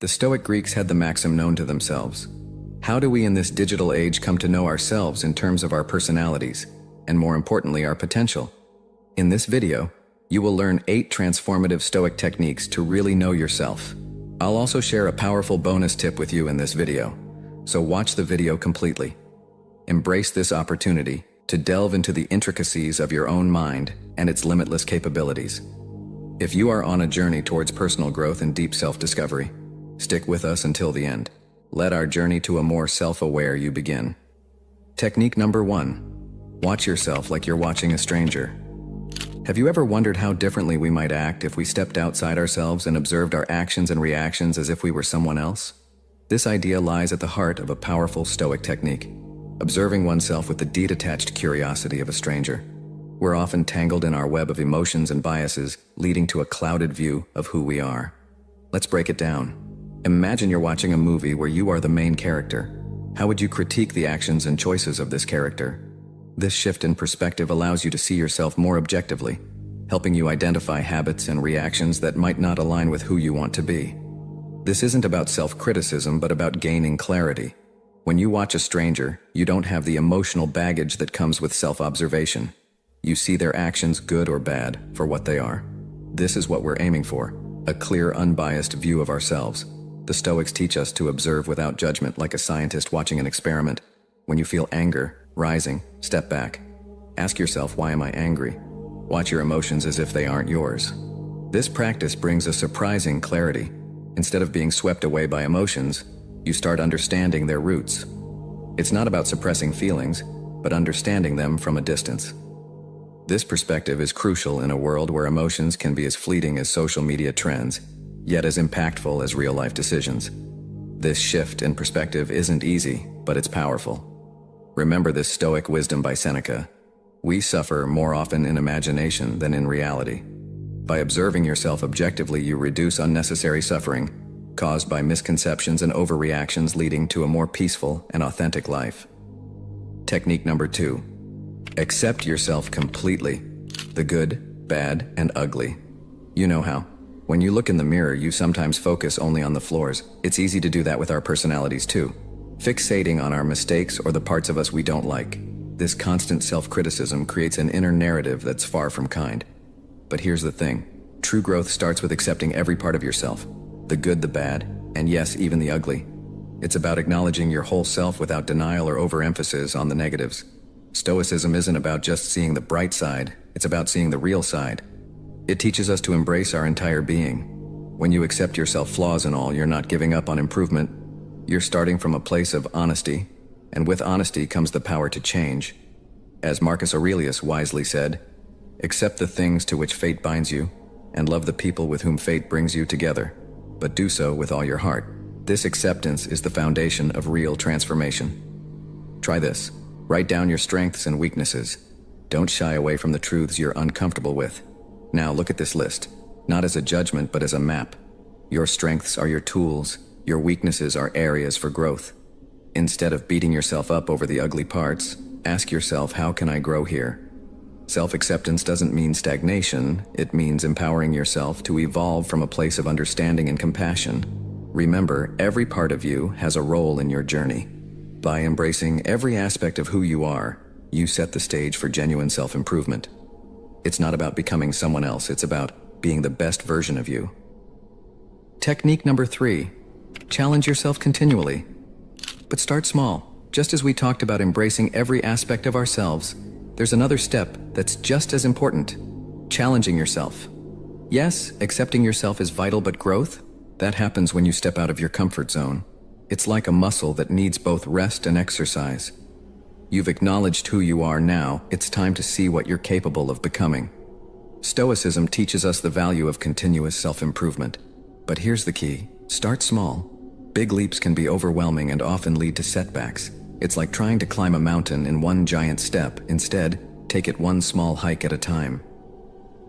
The Stoic Greeks had the maxim known to themselves. How do we in this digital age come to know ourselves in terms of our personalities, and more importantly, our potential? In this video, you will learn 8 transformative Stoic techniques to really know yourself. I'll also share a powerful bonus tip with you in this video, so watch the video completely. Embrace this opportunity to delve into the intricacies of your own mind and its limitless capabilities. If you are on a journey towards personal growth and deep self-discovery, stick with us until the end. Let our journey to a more self-aware you begin. Technique number 1. Watch yourself like you're watching a stranger. Have you ever wondered how differently we might act if we stepped outside ourselves and observed our actions and reactions as if we were someone else? This idea lies at the heart of a powerful Stoic technique, observing oneself with the detached curiosity of a stranger. We're often tangled in our web of emotions and biases, leading to a clouded view of who we are. Let's break it down. Imagine you're watching a movie where you are the main character. How would you critique the actions and choices of this character? This shift in perspective allows you to see yourself more objectively, helping you identify habits and reactions that might not align with who you want to be. This isn't about self-criticism, but about gaining clarity. When you watch a stranger, you don't have the emotional baggage that comes with self-observation. You see their actions, good or bad, for what they are. This is what we're aiming for, a clear, unbiased view of ourselves. The Stoics teach us to observe without judgment, like a scientist watching an experiment. When you feel anger rising, step back. Ask yourself, why am I angry? Watch your emotions as if they aren't yours. This practice brings a surprising clarity. Instead of being swept away by emotions, you start understanding their roots. It's not about suppressing feelings, but understanding them from a distance. This perspective is crucial in a world where emotions can be as fleeting as social media trends, yet as impactful as real-life decisions. This shift in perspective isn't easy, but it's powerful. Remember this Stoic wisdom by Seneca. We suffer more often in imagination than in reality. By observing yourself objectively, you reduce unnecessary suffering caused by misconceptions and overreactions, leading to a more peaceful and authentic life. Technique number 2. Accept yourself completely. The good, bad, and ugly. You know how. When you look in the mirror, you sometimes focus only on the flaws. It's easy to do that with our personalities too, fixating on our mistakes or the parts of us we don't like. This constant self-criticism creates an inner narrative that's far from kind. But here's the thing. True growth starts with accepting every part of yourself. The good, the bad, and yes, even the ugly. It's about acknowledging your whole self without denial or overemphasis on the negatives. Stoicism isn't about just seeing the bright side, it's about seeing the real side. It teaches us to embrace our entire being. When you accept yourself, flaws and all, you're not giving up on improvement. You're starting from a place of honesty, and with honesty comes the power to change. As Marcus Aurelius wisely said, accept the things to which fate binds you, and love the people with whom fate brings you together, but do so with all your heart. This acceptance is the foundation of real transformation. Try this. Write down your strengths and weaknesses. Don't shy away from the truths you're uncomfortable with. Now look at this list, not as a judgment, but as a map. Your strengths are your tools. Your weaknesses are areas for growth. Instead of beating yourself up over the ugly parts, ask yourself, how can I grow here? Self-acceptance doesn't mean stagnation, it means empowering yourself to evolve from a place of understanding and compassion. Remember, every part of you has a role in your journey. By embracing every aspect of who you are, you set the stage for genuine self-improvement. It's not about becoming someone else, it's about being the best version of you. Technique number 3. Challenge yourself continually. But start small. Just as we talked about embracing every aspect of ourselves, there's another step that's just as important. Challenging yourself. Yes, accepting yourself is vital, but growth? That happens when you step out of your comfort zone. It's like a muscle that needs both rest and exercise. You've acknowledged who you are now, it's time to see what you're capable of becoming. Stoicism teaches us the value of continuous self-improvement. But here's the key. Start small. Big leaps can be overwhelming and often lead to setbacks. It's like trying to climb a mountain in one giant step. Instead, take it one small hike at a time.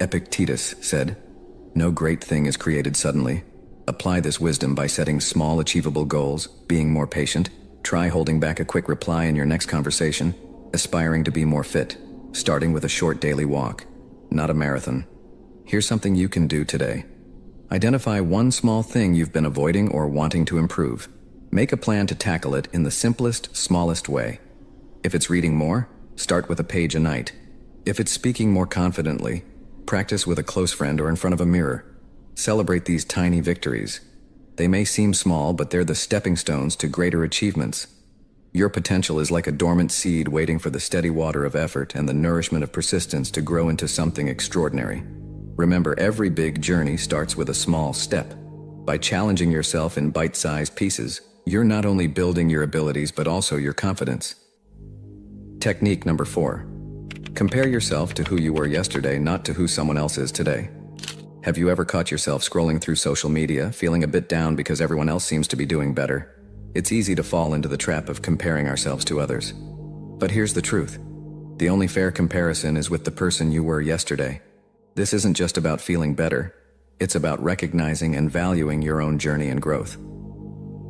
Epictetus said, "No great thing is created suddenly." Apply this wisdom by setting small, achievable goals, being more patient. Try holding back a quick reply in your next conversation. Aspiring to be more fit, starting with a short daily walk, not a marathon. Here's something you can do today. Identify one small thing you've been avoiding or wanting to improve. Make a plan to tackle it in the simplest, smallest way. If it's reading more, start with a page a night. If it's speaking more confidently, practice with a close friend or in front of a mirror. Celebrate these tiny victories. They may seem small, but they're the stepping stones to greater achievements. Your potential is like a dormant seed waiting for the steady water of effort and the nourishment of persistence to grow into something extraordinary. Remember, every big journey starts with a small step. By challenging yourself in bite-sized pieces, you're not only building your abilities but also your confidence. Technique number 4. Compare yourself to who you were yesterday, not to who someone else is today. Have you ever caught yourself scrolling through social media, feeling a bit down because everyone else seems to be doing better? It's easy to fall into the trap of comparing ourselves to others. But here's the truth. The only fair comparison is with the person you were yesterday. This isn't just about feeling better. It's about recognizing and valuing your own journey and growth.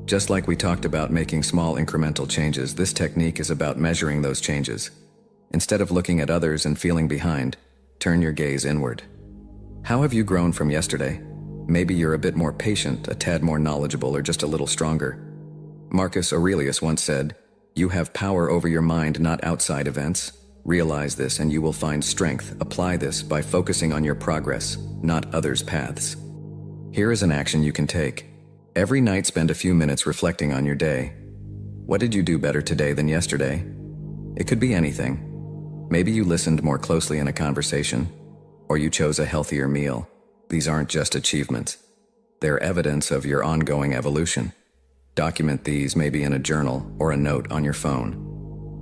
Just like we talked about making small incremental changes, this technique is about measuring those changes. Instead of looking at others and feeling behind, turn your gaze inward. How have you grown from yesterday? Maybe you're a bit more patient, a tad more knowledgeable, or just a little stronger. Marcus Aurelius once said, "You have power over your mind, not outside events. Realize this and you will find strength. Apply this by focusing on your progress, not others' paths." Here is an action you can take. Every night spend a few minutes reflecting on your day. What did you do better today than yesterday? It could be anything. Maybe you listened more closely in a conversation, or you chose a healthier meal. These aren't just achievements. They're evidence of your ongoing evolution. Document these, maybe in a journal or a note on your phone.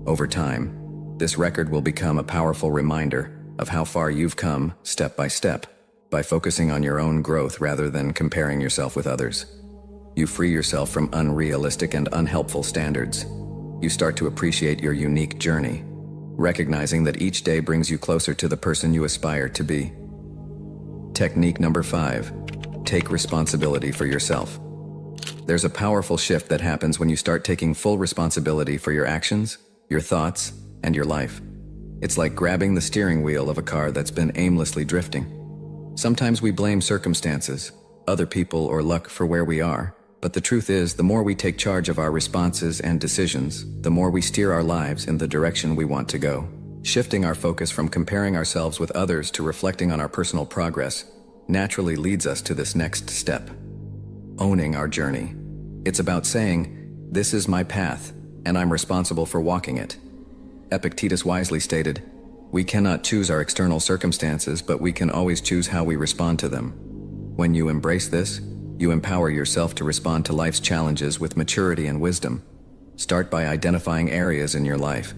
Over time, this record will become a powerful reminder of how far you've come step by step by focusing on your own growth rather than comparing yourself with others. You free yourself from unrealistic and unhelpful standards. You start to appreciate your unique journey, recognizing that each day brings you closer to the person you aspire to be. Technique number 5. Take responsibility for yourself. There's a powerful shift that happens when you start taking full responsibility for your actions, your thoughts, and your life. It's like grabbing the steering wheel of a car that's been aimlessly drifting. Sometimes we blame circumstances, other people, or luck for where we are. But the truth is, the more we take charge of our responses and decisions, the more we steer our lives in the direction we want to go. Shifting our focus from comparing ourselves with others to reflecting on our personal progress naturally leads us to this next step: owning our journey. It's about saying, "This is my path, and I'm responsible for walking it." Epictetus wisely stated, "We cannot choose our external circumstances, but we can always choose how we respond to them." When you embrace this, you empower yourself to respond to life's challenges with maturity and wisdom. Start by identifying areas in your life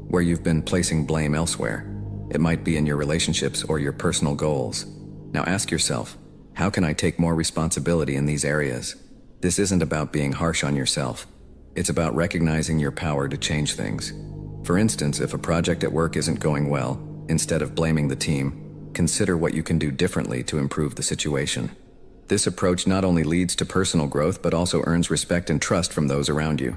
where you've been placing blame elsewhere. It might be in your relationships or your personal goals. Now ask yourself, how can I take more responsibility in these areas? This isn't about being harsh on yourself. It's about recognizing your power to change things. For instance, if a project at work isn't going well, instead of blaming the team, consider what you can do differently to improve the situation. This approach not only leads to personal growth, but also earns respect and trust from those around you.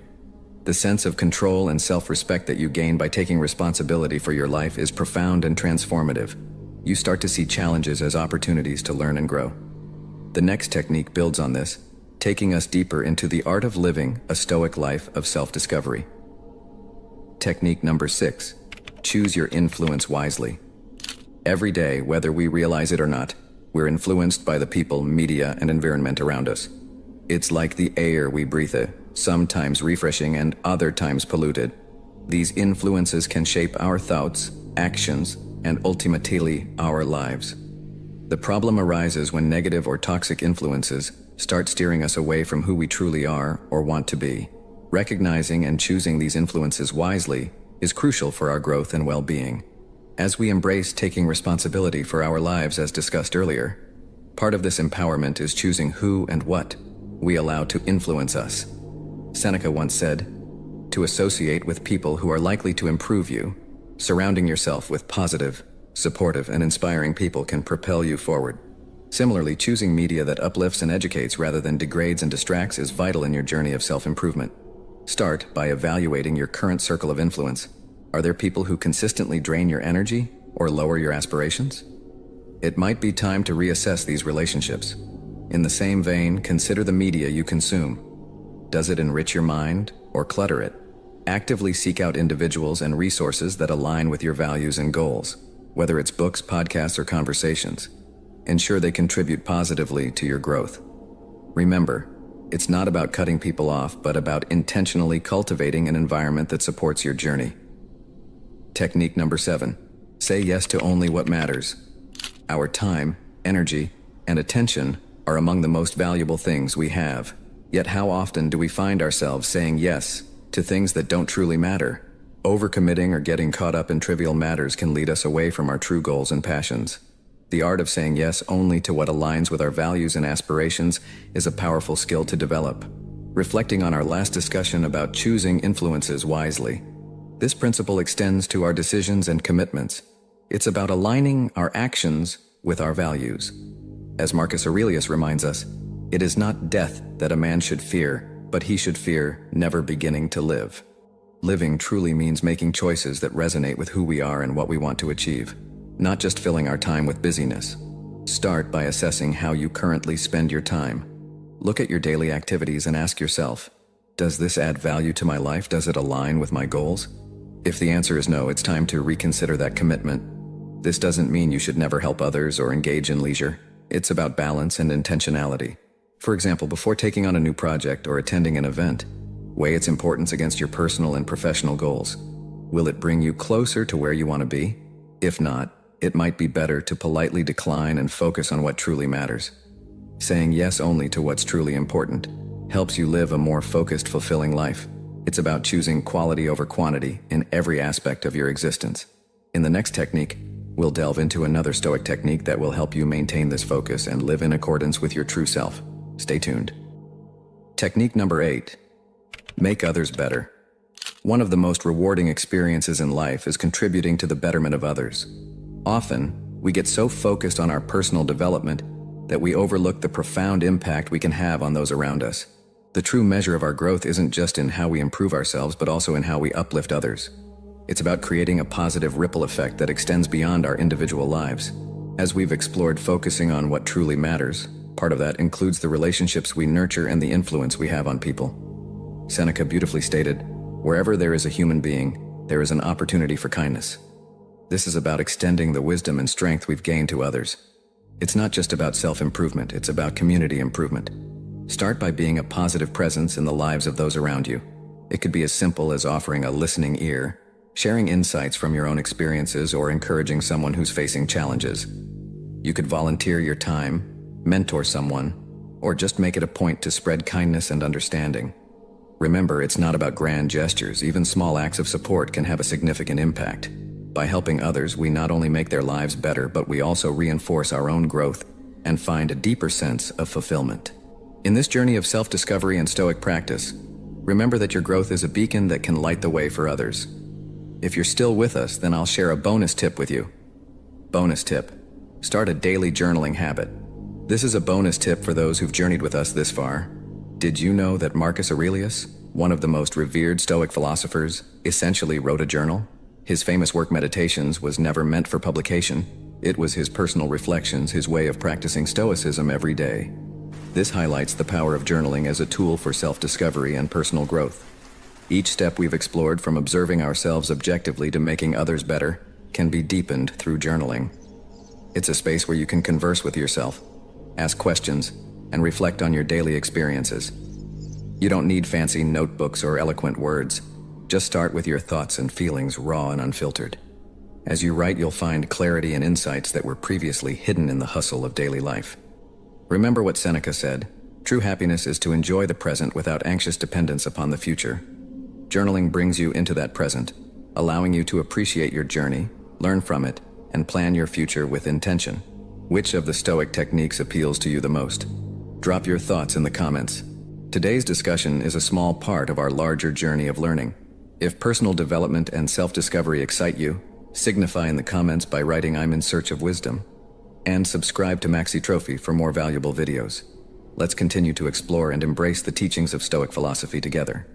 The sense of control and self-respect that you gain by taking responsibility for your life is profound and transformative. You start to see challenges as opportunities to learn and grow. The next technique builds on this, taking us deeper into the art of living a stoic life of self-discovery. Technique number 6. Choose your influence wisely. Every day, whether we realize it or not, we're influenced by the people, media, and environment around us. It's like the air we breathe, sometimes refreshing and other times polluted. These influences can shape our thoughts, actions, and ultimately our lives. The problem arises when negative or toxic influences start steering us away from who we truly are or want to be. Recognizing and choosing these influences wisely is crucial for our growth and well-being. As we embrace taking responsibility for our lives, as discussed earlier, part of this empowerment is choosing who and what we allow to influence us. Seneca once said, "To associate with people who are likely to improve you, surrounding yourself with positive, supportive, and inspiring people can propel you forward." Similarly, choosing media that uplifts and educates rather than degrades and distracts is vital in your journey of self-improvement. Start by evaluating your current circle of influence. Are there people who consistently drain your energy or lower your aspirations? It might be time to reassess these relationships. In the same vein, consider the media you consume. Does it enrich your mind or clutter it? Actively seek out individuals and resources that align with your values and goals, whether it's books, podcasts, or conversations. Ensure they contribute positively to your growth. Remember, it's not about cutting people off, but about intentionally cultivating an environment that supports your journey. Technique number 7. Say yes to only what matters. Our time, energy, and attention are among the most valuable things we have. Yet how often do we find ourselves saying yes to things that don't truly matter? Overcommitting or getting caught up in trivial matters can lead us away from our true goals and passions. The art of saying yes only to what aligns with our values and aspirations is a powerful skill to develop. Reflecting on our last discussion about choosing influences wisely, this principle extends to our decisions and commitments. It's about aligning our actions with our values. As Marcus Aurelius reminds us, it is not death that a man should fear, but he should fear never beginning to live. Living truly means making choices that resonate with who we are and what we want to achieve, not just filling our time with busyness. Start by assessing how you currently spend your time. Look at your daily activities and ask yourself, does this add value to my life? Does it align with my goals? If the answer is no, it's time to reconsider that commitment. This doesn't mean you should never help others or engage in leisure. It's about balance and intentionality. For example, before taking on a new project or attending an event, weigh its importance against your personal and professional goals. Will it bring you closer to where you want to be? If not, it might be better to politely decline and focus on what truly matters. Saying yes only to what's truly important helps you live a more focused, fulfilling life. It's about choosing quality over quantity in every aspect of your existence. In the next technique, we'll delve into another Stoic technique that will help you maintain this focus and live in accordance with your true self. Stay tuned. Technique number 8. Make others better. One of the most rewarding experiences in life is contributing to the betterment of others. Often, we get so focused on our personal development that we overlook the profound impact we can have on those around us. The true measure of our growth isn't just in how we improve ourselves, but also in how we uplift others. It's about creating a positive ripple effect that extends beyond our individual lives. As we've explored focusing on what truly matters, part of that includes the relationships we nurture and the influence we have on people. Seneca beautifully stated, "Wherever there is a human being, there is an opportunity for kindness." This is about extending the wisdom and strength we've gained to others. It's not just about self-improvement, it's about community improvement. Start by being a positive presence in the lives of those around you. It could be as simple as offering a listening ear, sharing insights from your own experiences, or encouraging someone who's facing challenges. You could volunteer your time, mentor someone, or just make it a point to spread kindness and understanding. Remember, it's not about grand gestures. Even small acts of support can have a significant impact. By helping others, we not only make their lives better, but we also reinforce our own growth and find a deeper sense of fulfillment. In this journey of self-discovery and Stoic practice, remember that your growth is a beacon that can light the way for others. If you're still with us, then I'll share a bonus tip with you. Bonus tip: start a daily journaling habit. This is a bonus tip for those who've journeyed with us this far. Did you know that Marcus Aurelius, one of the most revered Stoic philosophers, essentially wrote a journal? His famous work Meditations was never meant for publication. It was his personal reflections, his way of practicing Stoicism every day. This highlights the power of journaling as a tool for self-discovery and personal growth. Each step we've explored, from observing ourselves objectively to making others better, can be deepened through journaling. It's a space where you can converse with yourself, ask questions, and reflect on your daily experiences. You don't need fancy notebooks or eloquent words. Just start with your thoughts and feelings, raw and unfiltered. As you write, you'll find clarity and insights that were previously hidden in the hustle of daily life. Remember what Seneca said, "True happiness is to enjoy the present without anxious dependence upon the future." Journaling brings you into that present, allowing you to appreciate your journey, learn from it, and plan your future with intention. Which of the Stoic techniques appeals to you the most? Drop your thoughts in the comments. Today's discussion is a small part of our larger journey of learning. If personal development and self-discovery excite you, signify in the comments by writing "I'm in search of wisdom." And subscribe to Maxi Trophy for more valuable videos. Let's continue to explore and embrace the teachings of Stoic philosophy together.